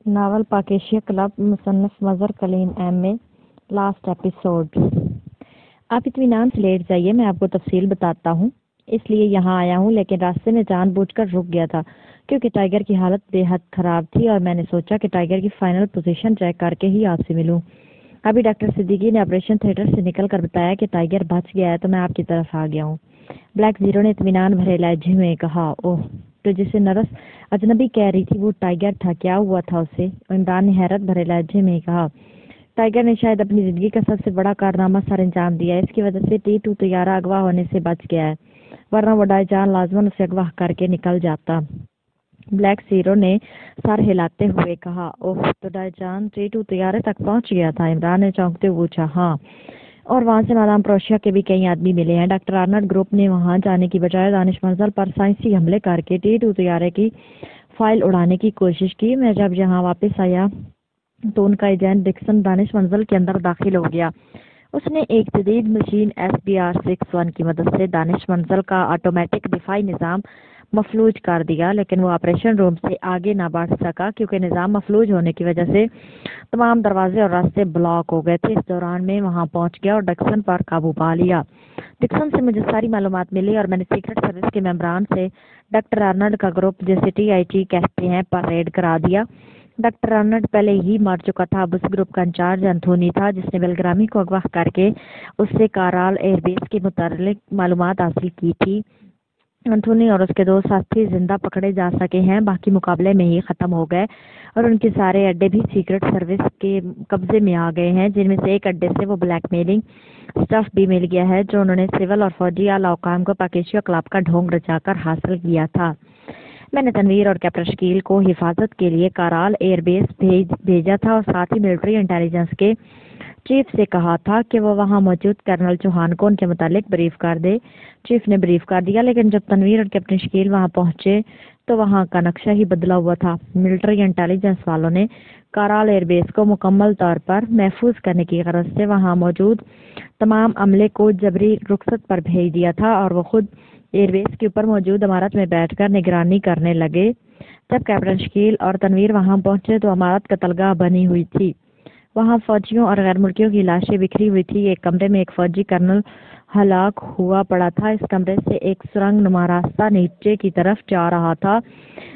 Novel پاکیشیا club مصنف مظہر کلیم M اے last episode. آپ اطمینان سے لیٹ جائیے، میں آپ کو تفصیل بتاتا ہوں۔ اس لیے یہاں آیا ہوں، لیکن راستے میں جان بوجھ کر رک گیا تھا کیونکہ ٹائیگر کی حالت بے حد خراب تھی اور میں نے سوچا کہ ٹائیگر کی فائنل پوزیشن چیک کر کے ہی آپ سے ملوں۔ ابھی ڈاکٹر صدیقی نے آپریشن تھیٹر سے نکل کر بتایا کہ ٹائیگر بچ گیا ہے، تو میں آپ کی طرف آ گیا ہوں۔ بلیک زیرو نے اطمینان بھرے لہجے میں کہا۔ اوہ، تو جسے نرس اجنبی کہہ رہی تھی وہ ٹائیگر تھا، کیا ہوا تھا اسے؟ عمران نے حیرت بھرے لہجے میں کہا۔ ٹائیگر نے شاید اپنی زندگی کا سب سے بڑا کارنامہ سر انجام دیا ہے، اس کی وجہ سے T2 طیارہ اغوا ہونے سے بچ گیا ہے، ورنہ وہ ڈائی جان لازماً اسے اغوا کر کے نکل جاتا۔ بلیک زیرو نے سر ہلاتے ہوئے کہا۔ اوہ، تو ڈائی جان T2 طیارے تک پہنچ گیا تھا؟ عمران نے چونکتے ہوئے پوچھا۔ ہاں، اور وہاں سے مادام پروشیا کے بھی کئی آدمی ملے ہیں۔ ڈاکٹر آرنلڈ گروپ نے وہاں جانے کی بجائے دانش منزل پر سائنسی حملے کر کے T2 طیارے کی فائل اڑانے کی کوشش کی۔ میں جب یہاں واپس آیا تو ان کا ایجنٹ ڈکسن دانش منزل کے اندر داخل ہو گیا۔ اس نے ایک جدید مشین SBR-61 کی مدد سے دانش منزل کا آٹومیٹک دفاعی نظام مفلوج کر دیا، لیکن وہ آپریشن روم سے آگے نہ بڑھ سکا کیونکہ نظام مفلوج ہونے کی وجہ سے تمام دروازے اور راستے بلاک ہو گئے تھے۔ اس دوران میں وہاں پہنچ گیا اور ڈکسن پر قابو پا لیا۔ ڈکسن سے مجھے ساری معلومات ملی اور میں نے سیکرٹ سروس کے ممبران سے ڈاکٹر آرنلڈ کا گروپ، جسے TIT کہتے ہیں، پر ریڈ کرا دیا۔ ڈاکٹر آرنلڈ پہلے ہی مر چکا تھا، اب اس گروپ کا انچارج انتھونی تھا، جس نے بیلگرامی کو اغوا کر کے اس سے کارال ایئر بیس کے متعلق معلومات حاصل کی تھی۔ انتھونی اور اس کے 2 ساتھی زندہ پکڑے جا سکے ہیں، باقی مقابلے میں ہی ختم ہو گئے اور ان کے سارے اڈے بھی سیکرٹ سروس کے قبضے میں آ گئے ہیں، جن میں سے ایک اڈے سے وہ بلیک میلنگ سٹف بھی مل گیا ہے جو انہوں نے سول اور فوجی اعلی حکام کو پاکیشیا کلب کا ڈھونگ رچا کر حاصل کیا تھا۔ میں نے تنویر اور کیپٹن شکیل کو حفاظت کے لیے کارال ایئر بیس بھیجا تھا اور ساتھ ہی ملٹری انٹیلیجنس کے چیف سے کہا تھا کہ وہ وہاں موجود کرنل چوہان کو ان کے متعلق بریف کر دے۔ چیف نے بریف کر دیا، لیکن جب تنویر اور کیپٹن شکیل وہاں پہنچے تو وہاں کا نقشہ ہی بدلا ہوا تھا۔ ملٹری انٹیلیجنس والوں نے کارال ایئر بیس کو مکمل طور پر محفوظ کرنے کی غرض سے وہاں موجود تمام عملے کو جبری رخصت پر بھیج دیا تھا اور وہ خود ایئر بیس کے اوپر موجود عمارت میں بیٹھ کر نگرانی کرنے لگے۔ جب کیپٹن شکیل اور تنویر وہاں پہنچے تو عمارت قتلگاہ بنی ہوئی تھی۔ وہاں فوجیوں اور غیر ملکیوں کی لاشیں بکھری ہوئی تھی۔ ایک کمرے میں ایک فوجی کرنل ہلاک ہوا پڑا تھا۔ اس کمرے سے ایک سرنگ نما راستہ نیچے کی طرف جا رہا تھا۔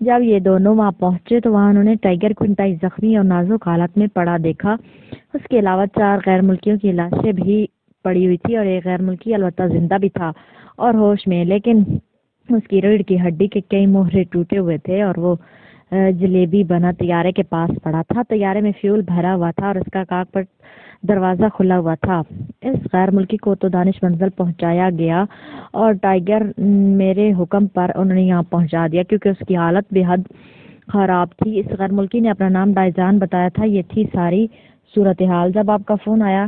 جب یہ دونوں وہاں پہنچے تو وہاں انہوں نے ٹائیگر کو انتہائی زخمی اور نازک حالت میں پڑا دیکھا۔ اس کے علاوہ 4 غیر ملکیوں کی لاشیں بھی پڑی ہوئی تھی اور ایک غیر ملکی البتہ زندہ بھی تھا اور ہوش میں، لیکن اس کی ریڑھ کی ہڈی کے کئی مہرے ٹوٹے ہوئے تھے اور وہ جلیبی بنا طیارے کے پاس پڑا تھا۔ طیارے میں فیول بھرا ہوا تھا اور اس کا کاکپٹ دروازہ کھلا ہوا تھا۔ اس غیر ملکی کو تو دانش منزل پہنچایا گیا اور ٹائیگر میرے حکم پر انہوں نے یہاں پہنچا دیا کیونکہ اس کی حالت بے حد خراب تھی۔ اس غیر ملکی نے اپنا نام ڈائی جان بتایا تھا۔ یہ تھی ساری صورتحال جب آپ کا فون آیا،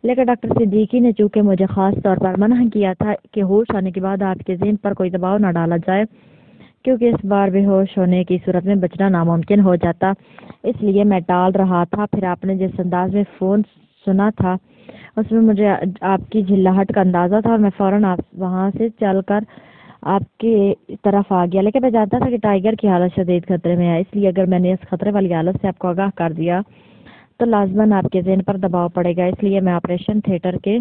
لیکن ڈاکٹر صدیقی نے چونکہ مجھے خاص طور پر منع کیا تھا کہ ہوش آنے کے بعد آپ کے ذہن پر کوئی دباؤ نہ ڈالا جائے کیونکہ اس بار بے ہوش ہونے کی صورت میں بچنا ناممکن ہو جاتا، اس لیے میں ٹال رہا تھا۔ پھر آپ نے جس انداز میں فون سنا تھا اس میں مجھے آپ کی جھلاہٹ کا اندازہ تھا اور میں فوراً وہاں سے چل کر آپ کی طرف آ گیا، لیکن میں جانتا تھا کہ ٹائیگر کی حالت شدید خطرے میں ہے، اس لیے اگر میں نے اس خطرے والی حالت سے آپ کو آگاہ کر دیا تو لازماً آپ کے ذہن پر دباؤ پڑے گا، اس لیے میں آپریشن تھیٹر کے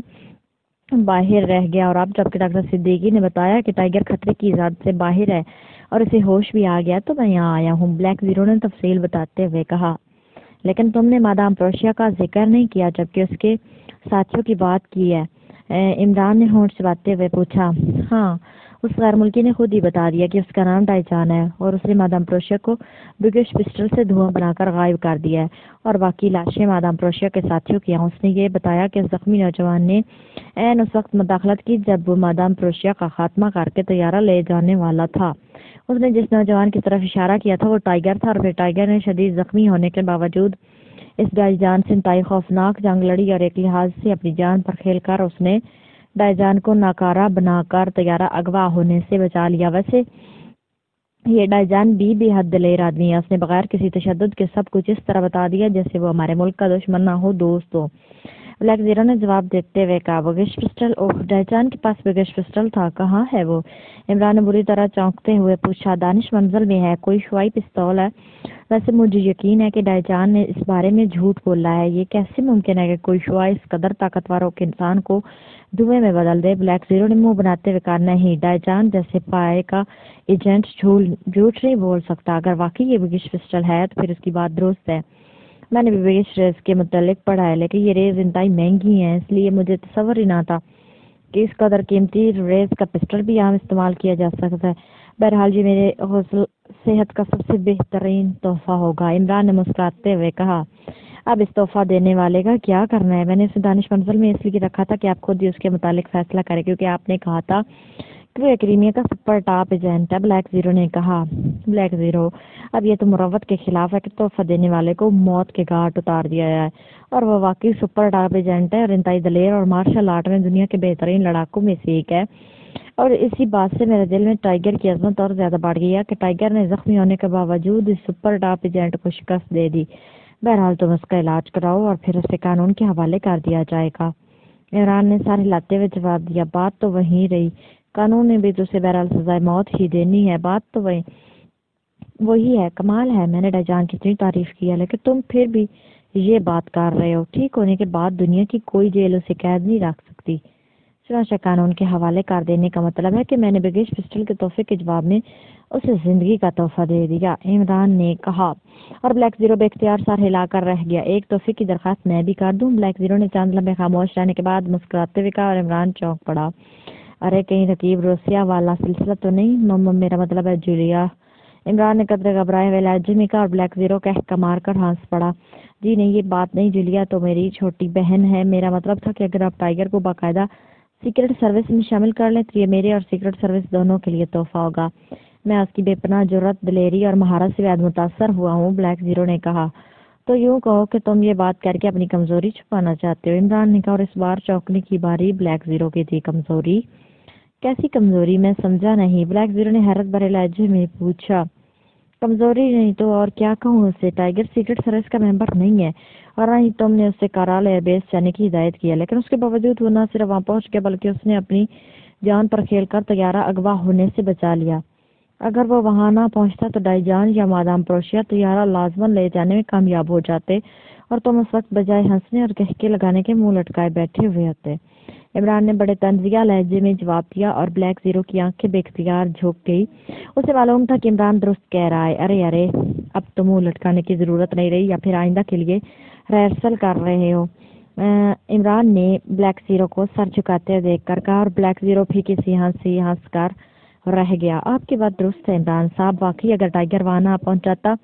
باہر رہ گیا اور اب جب کہ ڈاکٹر صدیقی نے بتایا کہ ٹائیگر خطرے کی زد سے باہر ہے اور اسے ہوش بھی آ گیا تو میں یہاں آیا ہوں۔ بلیک زیرو نے تفصیل بتاتے ہوئے کہا۔ لیکن تم نے مادام پروشیا کا ذکر نہیں کیا جبکہ اس کے ساتھیوں کی بات کی ہے، عمران نے ہونٹ چباتے ہوئے پوچھا۔ ہاں، اس غیر ملکی نے خود ہی بتا دیا کہ اس کا نام ڈائی جان ہے اور اس نے مادام پروشیا کو برگش پسٹل سے دھواں بنا کر غائب کر دیا ہے اور باقی لاشیں مادام پروشیا کے ساتھیوں کی ہیں۔ اس نے یہ بتایا کہ زخمی نوجوان نے عین اس وقت مداخلت کی جب وہ مادام پروشیا کا خاتمہ کر کے طیارہ لے جانے والا تھا۔ اس نے جس نوجوان کی طرف اشارہ کیا تھا وہ ٹائیگر تھا اور پھر ٹائیگر نے شدید زخمی ہونے کے باوجود اس ڈائی جان سے انتہائی خوفناک جنگ لڑی اور ایک لحاظ سے اپنی جان پر کھیل کر اس نے ڈائی جان کو ناکارہ بنا کر طیارہ اغوا ہونے سے بچا لیا۔ ویسے یہ ڈائی جان بھی بے حد دلیر آدمی ہے، اس نے بغیر کسی تشدد کے سب کچھ اس طرح بتا دیا جیسے وہ ہمارے ملک کا دشمن نہ ہو، دوست ہو۔ ब्लैक जीरो ने जवाब देते हुए कहा, बिगिश पिस्टल? ओह, डायचान के पास बिगिश पिस्टल था, कहाँ है वो? इमरान ने बुरी तरह चौंकते हुए पूछा। दानिश मंजिल में है, कोई हवाई पिस्तौल है। वैसे मुझे यकीन है कि डायचान ने इस बारे में झूठ बोला है। ये कैसे मुमकिन है कि कोई शुआ इस कदर ताकतवर हो कि इंसान को धुएं में बदल दे? ब्लैक जीरो ने मुंह बनाते हुए कहा, नहीं, डायचान जैसे पाए का एजेंट झूठ नहीं बोल सकता। अगर वाकई ये बिगिश पिस्टल है तो फिर उसकी बात दुरुस्त है। मैंने भी बिगिश रेज के मुतालिक पढ़ा है, लेकिन ये रेज इंतहाई महंगी हैं, इसलिए मुझे तसव्वुर ही ना था कि इस कदर कीमती रेज का पिस्टल भी यहाँ इस्तेमाल किया जा सकता है। बहरहाल ये मेरे सेहत का सबसे बेहतरीन तोहफा होगा। इमरान ने मुस्कुराते हुए कहा, अब इस तोहफा देने वाले का क्या करना है? मैंने उसे दानिश मंजिल में इसलिए रखा था कि आप खुद ही उसके मुतालिक फैसला करें, क्योंकि आपने कहा था कि वो एक्रीमिया का सुपर टॉप एजेंट है। ब्लैक जीरो ने कहा। ब्लैक जीरो, अब ये तो मुरव्वत के खिलाफ है कि तोहफा देने वाले को मौत के घाट उतार दिया जाए, और वो वाकई सुपर टॉप एजेंट है और इंतहाई दलेर और मार्शल आर्ट में दुनिया के बेहतरीन लड़ाकों में से एक है। और इसी बात से मेरे दिल में टाइगर की अजमत और ज्यादा बढ़ गई है कि टाइगर ने जख्मी होने के बावजूद इस सुपर टॉप एजेंट को शिकस्त दे दी। बहरहाल तुम उसका इलाज कराओ और फिर उसे कानून के हवाले कर दिया जाएगा। इमरान ने सर हिलाते हुए जवाब दिया, बात तो वही रही, कानून ने भी तो उसे बहरहाल सजाए मौत ही देनी है। बात तो वही है। कमाल है, मैंने डायचान की इतनी तारीफ की है, लेकिन तुम फिर भी ये बात कर रहे हो। ठीक होने के बाद दुनिया की कोई जेल उसे कैद नहीं रख सकती। चुनांचे कानून के हवाले कर देने का मतलब है कि मैंने बिगिश पिस्टल के तोहफे के जवाब में उसे जिंदगी का तोहफा दे दिया, इमरान ने कहा। और ब्लैक जीरो बेख्तियार सर हिलाकर रह गया। एक तोहफे की दरखास्त मैं भी कर दूं? ब्लैक जीरो ने चंद लम्हे खामोश रहने के बाद मुस्कुराते हुए कहा, और इमरान चौंक पड़ा। अरे कहीं रकीब रोसिया वाला सिलसिला तो नहीं? मेरा मतलब है जूलिया। इमरान ने कदरे घबराए हुए लहजे में कहा, और ब्लैक जीरो कहका मारकर हंस पड़ा। जी नहीं, ये बात नहीं, जूलिया तो मेरी छोटी बहन है। मेरा मतलब था कि अगर आप टाइगर को बाकायदा सीक्रेट सर्विस में शामिल कर लें तो ये मेरे और सीक्रेट सर्विस दोनों के लिए तोहफा होगा। मैं उसकी बेपनाह जुर्रत, दिलेरी और महारत से बेहद मुतासर हुआ हूँ, ब्लैक जीरो ने कहा। तो यूं कहो कि तुम ये बात करके अपनी कमजोरी छुपाना चाहते हो, इमरान ने कहा, और इस बार चौंकने की बारी ब्लैक जीरो की थी। कमजोरी? कैसी कमजोरी? मैं समझा नहीं, ब्लैक जीरो ने हैरत भरे लहजे में पूछा। कमजोरी नहीं तो और क्या कहूँ उसे? टाइगर सीक्रेट सर्विस का मेंबर नहीं है, और ना ही तुमने उससे कराल एयरबेस जाने की हिदायत की है, लेकिन उसके बावजूद वो न सिर्फ वहां पहुंच गया बल्कि उसने अपनी जान पर खेलकर तैयारा अगवा होने से बचा लिया। अगर वो वहां ना पहुंचता तो डाईजान या मादाम प्रोशिया तैयारा लाजमन ले जाने में कामयाब हो जाते, और तुम उस वक्त बजाय हंसने और कहके लगाने के मुंह लटकाए बैठे हुए होते। इमरान ने बड़े तंजिया लहजे में जवाब दिया, और ब्लैक जीरो की आंखें बेख्तियार झुक गई। उसे मालूम था कि इमरान दुरुस्त कह रहा है। अरे अरे, अब तो मुंह लटकाने की जरूरत नहीं रही, या फिर आइंदा के लिए रिहर्सल कर रहे हो? इमरान ने ब्लैक जीरो को सर झुकाते हुए देखकर कहा, और ब्लैक जीरो फीकी सी हंस कर रह गया। आपकी बात दुरुस्त है इमरान साहब, वाकई अगर टाइगर वहां ना पहुंचाता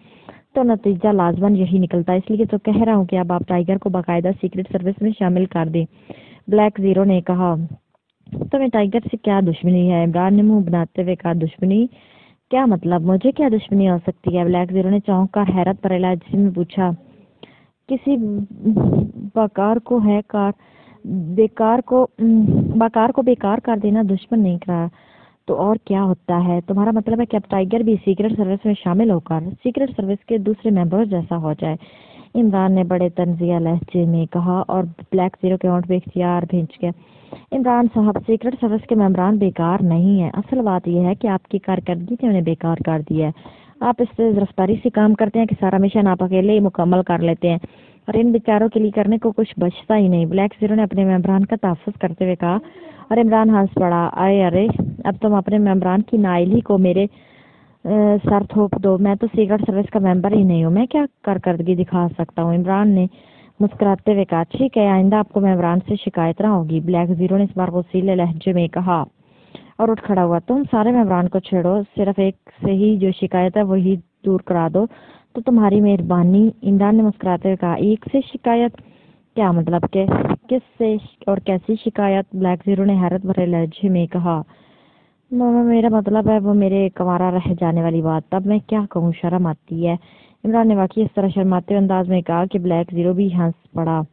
तो नतीजा लाजमन यही निकलता। इसलिए तो कह रहा हूँ कि अब आप टाइगर को बाकायदा सीक्रेट सर्विस में शामिल कर दें, ब्लैक जीरो ने कहा। तुम्हें टाइगर से क्या दुश्मनी है? इमरान ने मुंह बनाते हुए कहा, दुश्मनी? क्या मतलब? मुझे क्या दुश्मनी हो सकती है? ब्लैक जीरो ने चौंक कर हैरत भरे लहजे में पूछा। किसी बकार को है कार बकार को बेकार कर देना दुश्मन नहीं करा तो और क्या होता है? तुम्हारा मतलब है कि अब टाइगर भी सीक्रेट सर्विस में शामिल होकर सीक्रेट सर्विस के दूसरे मेंबर जैसा हो जाए, इमरान ने बड़े तंजिया लहजे में कहा। और ब्लैक जीरो के होंठ बेख्तियार भींच गए। इमरान साहब, सीक्रेट सर्विस के मेंबरान बेकार नहीं है। असल बात यह है कि आपकी कारकर्दगी ने उन्हें बेकार कर दिया है। आप इस रफ्तारी से काम करते हैं कि सारा मिशन आप अकेले ही मुकम्मल कर लेते हैं, और इन बेचारों के लिए करने को कुछ बचता ही नहीं, ब्लैक जीरो ने अपने मेंबरान का तहफ़्फ़ुज़ करते हुए कहा। और इमरान हंस पड़ा। अरे अरे, अब तुम अपने मेंबरान की नाइली को मेरे सर थोप दो। मैं तो सीक्रेट सर्विस का मेंबर ही नहीं हूँ, मैं क्या कारकर्दगी दिखा सकता हूँ? इमरान ने मुस्कुराते हुए कहा, ठीक है, आइंदा आपको मेंबरान से शिकायत ना होगी, ब्लैक जीरो ने इस बार गुस्सीले लहजे में कहा, और उठ खड़ा हुआ। तुम सारे मेंबरान को छेड़ो, सिर्फ एक से ही जो शिकायत है वही दूर करा दो तो तुम्हारी मेहरबानी, इमरान ने मुस्कुराते हुए कहा। एक से शिकायत? क्या मतलब के किस से और कैसी शिकायत? ब्लैक जीरो ने हैरत भरे लहजे में कहा। मेरा मतलब है वो मेरे कंवारा रह जाने वाली बात। तब मैं क्या कहूँ, शर्म आती है, इमरान ने वाकई इस तरह शर्माते हुए अंदाज में कहा कि ब्लैक जीरो भी हंस पड़ा।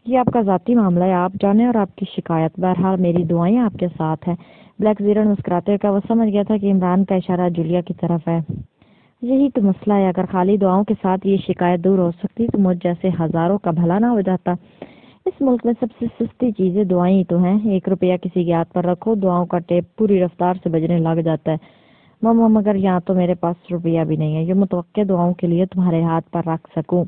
ये आपका जाती मामला है, आप जाने, और आपकी शिकायत, बहरहाल मेरी दुआएं आपके साथ हैं, ब्लैक जीरो ने मुस्कुराते हुए कहा। वो समझ गया था कि इमरान का इशारा जूलिया की तरफ है। यही तो मसला है, अगर खाली दुआओं के साथ ये शिकायत दूर हो सकती तो मुझ जैसे हजारों का भला ना हो जाता। اس ملک میں سب سے سستی چیزیں دعائیں ہی تو ہیں۔ 1 روپیہ کسی کے ہاتھ پر رکھو، دعاؤں کا ٹیپ پوری رفتار سے بجنے لگ جاتا ہے۔ ماما مگر یہاں تو میرے پاس روپیہ بھی نہیں ہے جو متوقع دعاؤں کے لیے تمہارے ہاتھ پر رکھ سکوں۔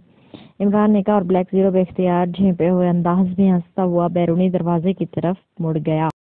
عمران نے کہا اور بلیک زیرو بے اختیار جھینپے ہوئے انداز میں ہنستا ہوا بیرونی دروازے کی طرف مڑ گیا۔